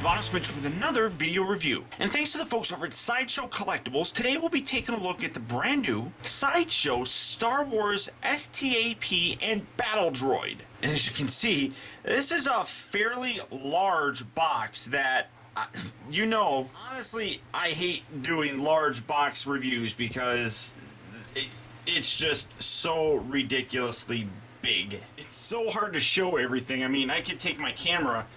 Optibotimus with another video review. And thanks to the folks over at Sideshow Collectibles, today we'll be taking a look at the brand new Sideshow Star Wars S.T.A.P. and Battle Droid. And as you can see, this is a fairly large box that, honestly, I hate doing large box reviews because it's just so ridiculously big. It's so hard to show everything. I mean, I could take my camera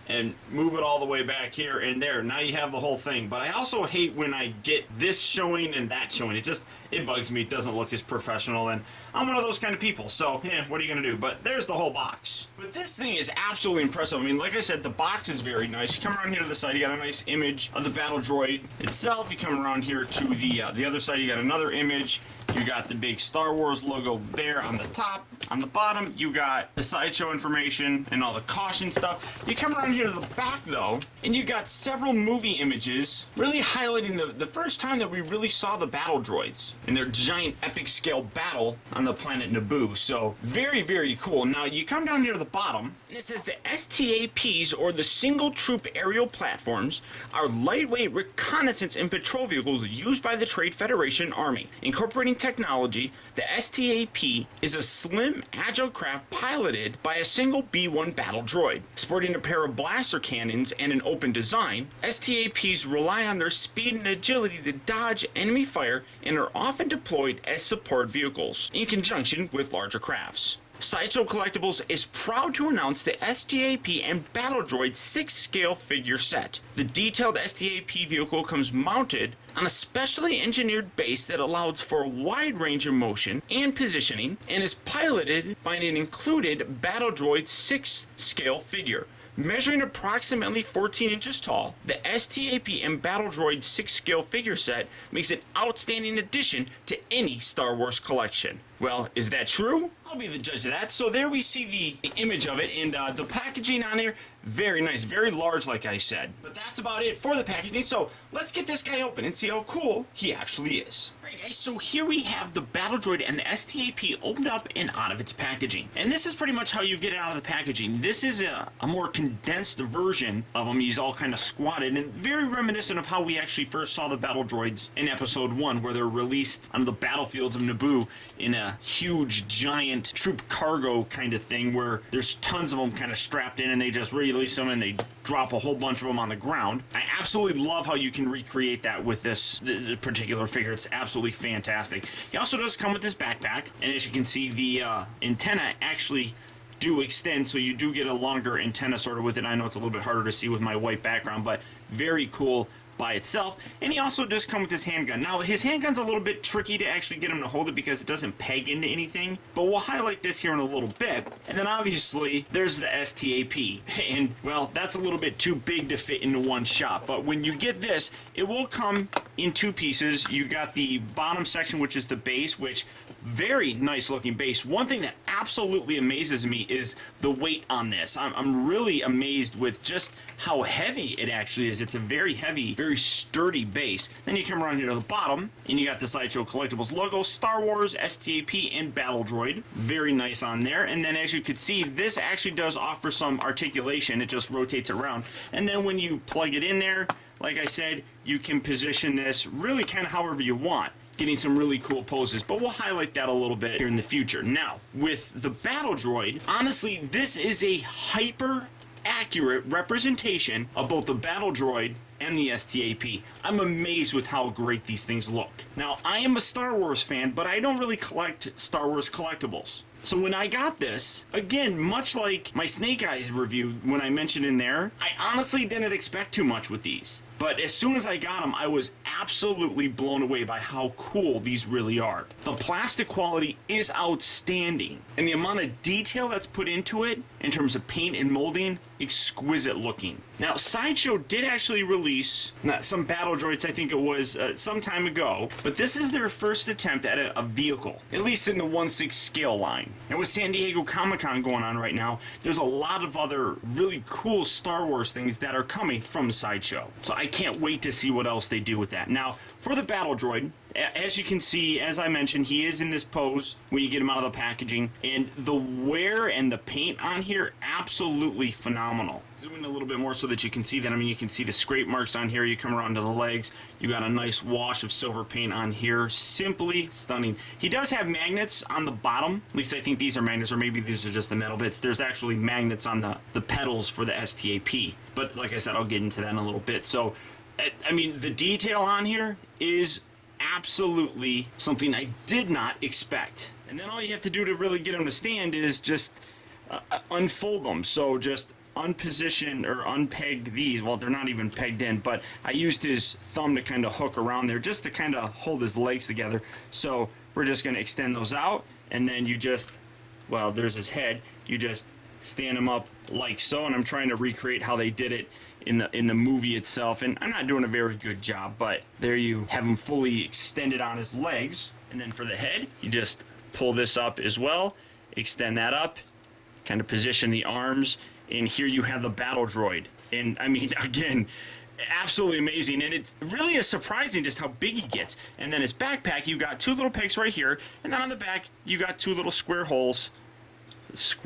and move it all the way back here and there. Now you have the whole thing. But I also hate when I get this showing and that showing. It bugs me. It doesn't look as professional, and I'm one of those kind of people. So, what are you gonna do? But there's the whole box. But this thing is absolutely impressive. I mean, like I said, the box is very nice. You come around here to the side, you got a nice image of the Battle Droid itself. You come around here to the other side, you got another image. You got the big Star Wars logo there on the top. On the bottom, you got the Sideshow information and all the caution stuff. You come around here to the back, though, and you got several movie images really highlighting the first time that we really saw the Battle Droids in their giant epic scale battle on the planet Naboo. So, very, very cool. Now, you come down here to the bottom, and it says the STAPs, or the Single Troop Aerial Platforms, are lightweight reconnaissance and patrol vehicles used by the Trade Federation Army. Incorporating technology, the STAP is a slim, agile craft piloted by a single B-1 battle droid. Sporting a pair of blaster cannons and an open design, STAPs rely on their speed and agility to dodge enemy fire and are often deployed as support vehicles, in conjunction with larger crafts. Sideshow Collectibles is proud to announce the STAP and Battle Droid 6-scale figure set. The detailed STAP vehicle comes mounted on a specially engineered base that allows for a wide range of motion and positioning, and is piloted by an included Battle Droid 6-scale figure. Measuring approximately 14 inches tall, the STAP and Battle Droid 6-scale figure set makes an outstanding addition to any Star Wars collection. Well, is that true? I'll be the judge of that. So there we see the image of it, and the packaging on here, very nice, very large like I said. But that's about it for the packaging, so let's get this guy open and see how cool he actually is. Alright guys, so here we have the Battle Droid and the STAP opened up and out of its packaging. And this is pretty much how you get it out of the packaging. This is a more condensed version of him. He's all kind of squatted and very reminiscent of how we actually first saw the Battle Droids in Episode 1, where they're released on the battlefields of Naboo in a huge, giant troop cargo kind of thing, where there's tons of them kind of strapped in and they just release them and they drop a whole bunch of them on the ground. I absolutely love how you can recreate that with this particular figure. It's absolutely fantastic. He also does come with this backpack, and as you can see, the antenna actually do extend, so you do get a longer antenna sort of with it. I know it's a little bit harder to see with my white background, but very cool by itself. And he also does come with his handgun. Now, his handgun's a little bit tricky to actually get him to hold it because it doesn't peg into anything, but we'll highlight this here in a little bit. And then obviously there's the STAP, and well, that's a little bit too big to fit into one shot. But when you get this, it will come in two pieces. You got the bottom section, which is the base, which very nice looking base. One thing that absolutely amazes me is the weight on this. I'm really amazed with just how heavy it actually is. It's a very heavy, very sturdy base. Then you come around here to the bottom, and you got the Sideshow Collectibles logo, Star Wars, STAP, and Battle Droid. Very nice on there. And then as you can see, this actually does offer some articulation. It just rotates around. And then when you plug it in there, like I said, you can position this really kind of however you want, getting some really cool poses, but we'll highlight that a little bit here in the future. Now, with the Battle Droid, honestly, this is a hyper accurate representation of both the Battle Droid and the STAP. I'm amazed with how great these things look. Now, I am a Star Wars fan, but I don't really collect Star Wars collectibles. So when I got this, again, much like my Snake Eyes review when I mentioned in there, I honestly didn't expect too much with these. But as soon as I got them, I was absolutely blown away by how cool these really are. The plastic quality is outstanding, and the amount of detail that's put into it in terms of paint and molding, exquisite looking. Now, Sideshow did actually release some Battle Droids, I think it was some time ago, but this is their first attempt at a vehicle, at least in the 1/6 scale line. And with San Diego Comic-Con going on right now, there's a lot of other really cool Star Wars things that are coming from Sideshow. So I can't wait to see what else they do with that. Now, for the Battle Droid, as you can see, as I mentioned, he is in this pose when you get him out of the packaging, and the wear and the paint on here, absolutely phenomenal. Zoom in a little bit more so that you can see that. I mean, you can see the scrape marks on here. You come around to the legs, you got a nice wash of silver paint on here. Simply stunning. He does have magnets on the bottom. At least I think these are magnets, or maybe these are just the metal bits. There's actually magnets on the pedals for the S.T.A.P. But like I said, I'll get into that in a little bit. So, I mean, the detail on here is absolutely something I did not expect. And then all you have to do to really get them to stand is just unfold them. So just unposition or unpeg these. Well, they're not even pegged in, but I used his thumb to kind of hook around there just to kind of hold his legs together. So we're just going to extend those out, and then you just, well, there's his head. You just stand him up like so, and I'm trying to recreate how they did it in the movie itself, and I'm not doing a very good job, but there you have him fully extended on his legs. And then for the head, you just pull this up as well, extend that up, kind of position the arms, and here you have the battle droid. And I mean, again, absolutely amazing, and it really is surprising just how big he gets. And then his backpack, you got two little pegs right here, and then on the back you got two little square holes.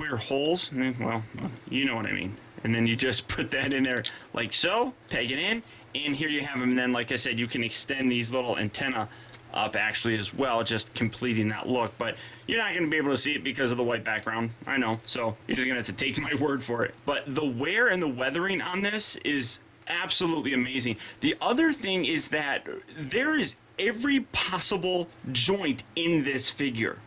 Well, you know what I mean. And then you just put that in there like so, peg it in, and here you have him. And then, like I said, you can extend these little antenna up actually as well, just completing that look. But you're not going to be able to see it because of the white background, I know, so you're just going to have to take my word for it. But the wear and the weathering on this is absolutely amazing. The other thing is that there is every possible joint in this figure.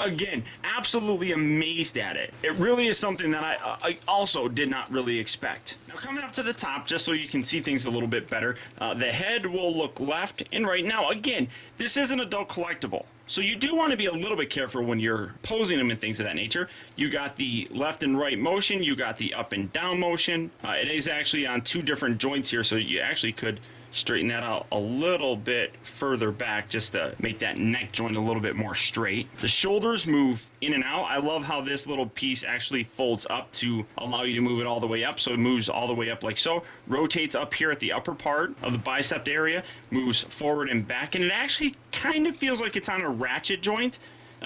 Again, absolutely amazed at it. It really is something that I also did not really expect. Now, coming up to the top, just so you can see things a little bit better, the head will look left and right. Now, again, this is an adult collectible, so you do want to be a little bit careful when you're posing them and things of that nature. You got the left and right motion, you got the up and down motion. It is actually on two different joints here, so you actually could straighten that out a little bit further back just to make that neck joint a little bit more straight. The shoulders move in and out. I love how this little piece actually folds up to allow you to move it all the way up. So it moves all the way up like so, rotates up here at the upper part of the bicep area, moves forward and back, and it actually kind of feels like it's on a ratchet joint.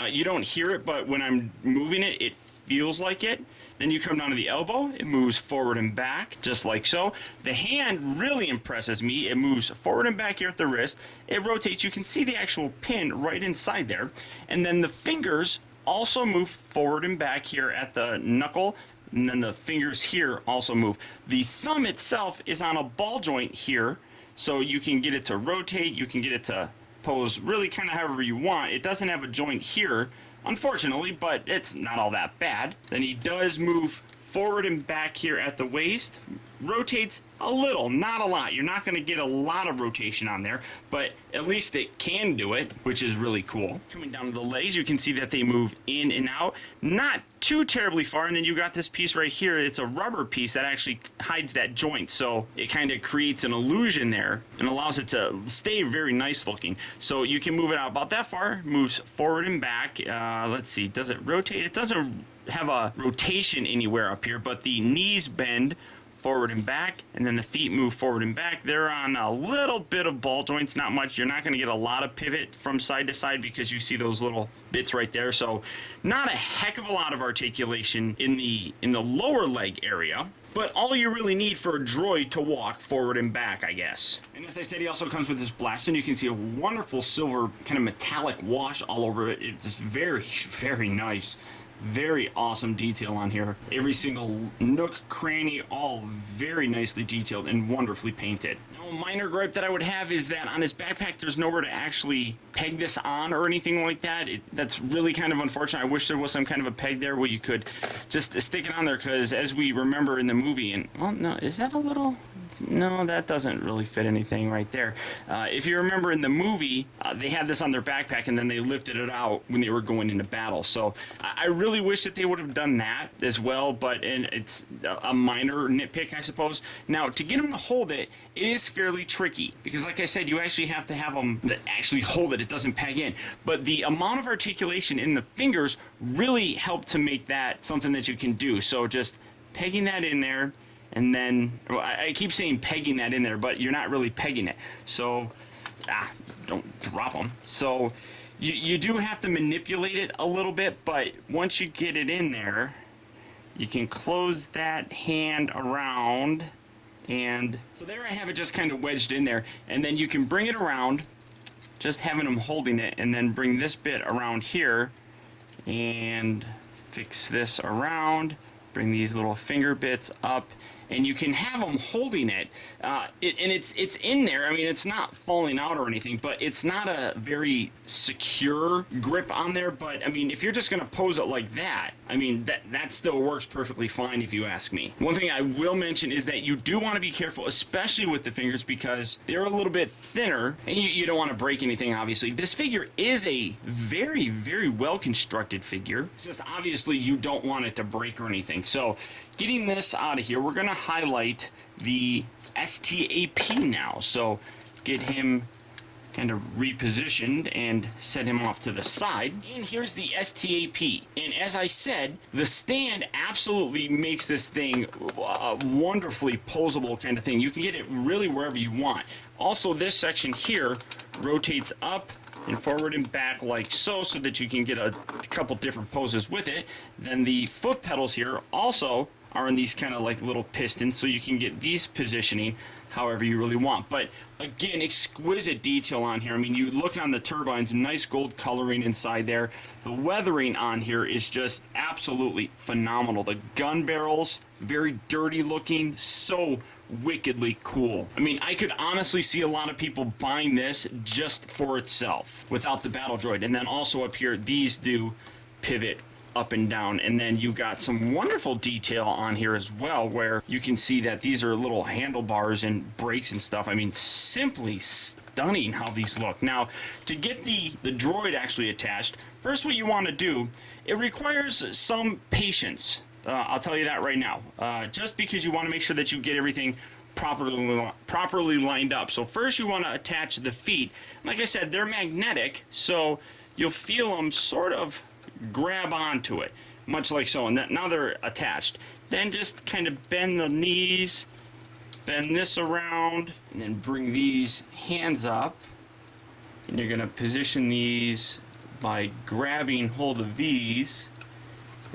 You don't hear it, but when I'm moving it, it feels like it. Then you come down to the elbow, it moves forward and back, just like so. The hand really impresses me. It moves forward and back here at the wrist. It rotates. You can see the actual pin right inside there. And then the fingers also move forward and back here at the knuckle. And then the fingers here also move. The thumb itself is on a ball joint here, so you can get it to rotate. You can get it to pose really kind of however you want. It doesn't have a joint here, unfortunately, but it's not all that bad. Then he does move forward and back here at the waist, rotates a little, not a lot. You're not going to get a lot of rotation on there, but at least it can do it, which is really cool. Coming down to the legs, you can see that they move in and out, not too terribly far. And then you got this piece right here. It's a rubber piece that actually hides that joint, so it kind of creates an illusion there and allows it to stay very nice looking. So you can move it out about that far, moves forward and back. Let's see, does it rotate? It doesn't have a rotation anywhere up here, but the knees bend forward and back, and then the feet move forward and back. They're on a little bit of ball joints, not much. You're not going to get a lot of pivot from side to side because you see those little bits right there. So not a heck of a lot of articulation in the lower leg area, but all you really need for a droid to walk forward and back, I guess. And as I said, he also comes with this blast, and you can see a wonderful silver kind of metallic wash all over it. It's just very, very nice. Very awesome detail on here. Every single nook, cranny, all very nicely detailed and wonderfully painted. Now, a minor gripe that I would have is that on his backpack, there's nowhere to actually peg this on or anything like that. That's really kind of unfortunate. I wish there was some kind of a peg there where you could just stick it on there, because as we remember in the movie, and well, no, is that a little? No, that doesn't really fit anything right there. If you remember in the movie, they had this on their backpack and then they lifted it out when they were going into battle. So I really wish that they would have done that as well, but it's a minor nitpick, I suppose. Now, to get them to hold it, it is fairly tricky because, like I said, you actually have to have them actually hold it. It doesn't peg in. But the amount of articulation in the fingers really help to make that something that you can do. So just pegging that in there. And then, well, I keep saying pegging that in there, but you're not really pegging it. So don't drop them. So you do have to manipulate it a little bit, but once you get it in there, you can close that hand around, and so there I have it just kind of wedged in there, and then you can bring it around, just having them holding it, and then bring this bit around here and fix this around, bring these little finger bits up, and you can have them holding it, and it's in there. I mean, it's not falling out or anything, but it's not a very secure grip on there. But I mean, if you're just going to pose it like that, I mean, that still works perfectly fine if you ask me. One thing I will mention is that you do want to be careful, especially with the fingers, because they're a little bit thinner, and you don't want to break anything, obviously. This figure is a very, very well constructed figure. It's just obviously you don't want it to break or anything. So getting this out of here, we're going to highlight the S.T.A.P now. So get him kind of repositioned and set him off to the side. And here's the S.T.A.P. And as I said, the stand absolutely makes this thing a wonderfully posable kind of thing. You can get it really wherever you want. Also, this section here rotates up and forward and back like so that you can get a couple different poses with it. Then the foot pedals here also are in these kind of like little pistons, so you can get these positioning however you really want. But again, exquisite detail on here. I mean, you look on the turbines, nice gold coloring inside there. The weathering on here is just absolutely phenomenal. The gun barrels, very dirty looking, so wickedly cool. I mean, I could honestly see a lot of people buying this just for itself without the battle droid. And then also up here, these do pivot up and down, and then you got some wonderful detail on here as well, where you can see that these are little handlebars and brakes and stuff. I mean, simply stunning how these look. Now, to get the droid actually attached, first what you want to do, it requires some patience. I'll tell you that right now, just because you want to make sure that you get everything properly lined up. So first you want to attach the feet. Like I said, they're magnetic, so you'll feel them sort of grab onto it, much like so, and now they're attached. Then just kind of bend the knees, bend this around, and then bring these hands up, and you're going to position these by grabbing hold of these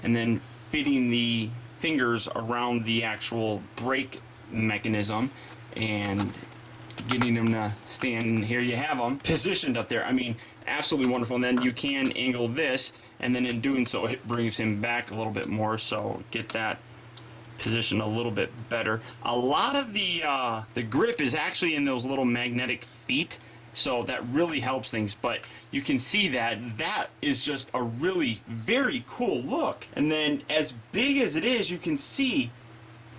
and then fitting the fingers around the actual brake mechanism and getting them to stand. And here you have them positioned up there. I mean, absolutely wonderful. And then you can angle this, and then in doing so it brings him back a little bit more, so get that position a little bit better. A lot of the grip is actually in those little magnetic feet, so that really helps things. But you can see that is just a really very cool look. And then as big as it is, you can see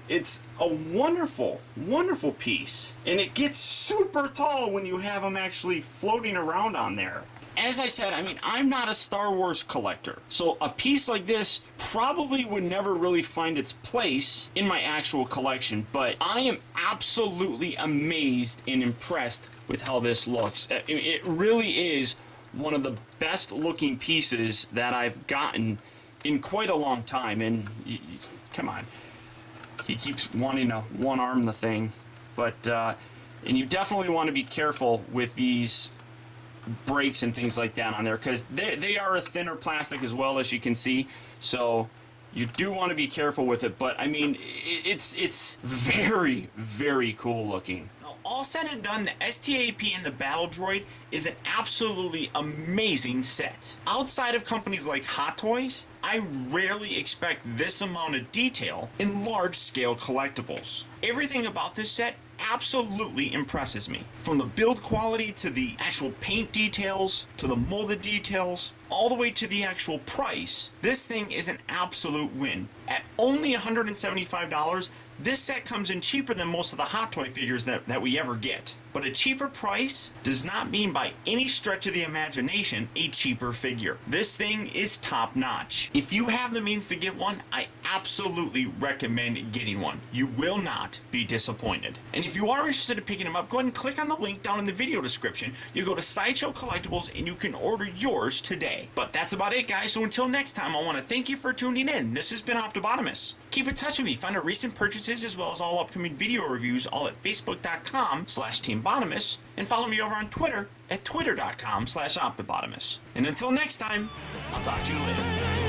it's a wonderful, wonderful piece. And it gets super tall when you have them actually floating around on there. As I said, I mean, I'm not a Star Wars collector, so a piece like this probably would never really find its place in my actual collection, but I am absolutely amazed and impressed with how this looks. It really is one of the best looking pieces that I've gotten in quite a long time. And come on, he keeps wanting to one-arm the thing, but and you definitely want to be careful with these brakes and things like that on there, because they are a thinner plastic as well, as you can see, so you do want to be careful with it. But I mean, it's very, very cool looking. Now, all said and done, the S.T.A.P and the Battle Droid is an absolutely amazing set. Outside of companies like Hot Toys, I rarely expect this amount of detail in large-scale collectibles. Everything about this set absolutely impresses me. From the build quality to the actual paint details, to the molded details, all the way to the actual price, this thing is an absolute win. At only $175, this set comes in cheaper than most of the Hot Toy figures that we ever get. But a cheaper price does not mean by any stretch of the imagination a cheaper figure. This thing is top notch. If you have the means to get one, I absolutely recommend getting one. You will not be disappointed. And if you are interested in picking them up, go ahead and click on the link down in the video description. You go to Sideshow Collectibles and you can order yours today. But that's about it, guys. So until next time, I want to thank you for tuning in. This has been Optibotimus. Keep in touch with me. Find our recent purchases as well as all upcoming video reviews all at facebook.com/team Optibotimus, and follow me over on Twitter at twitter.com/Optibotimus. And until next time, I'll talk to you later.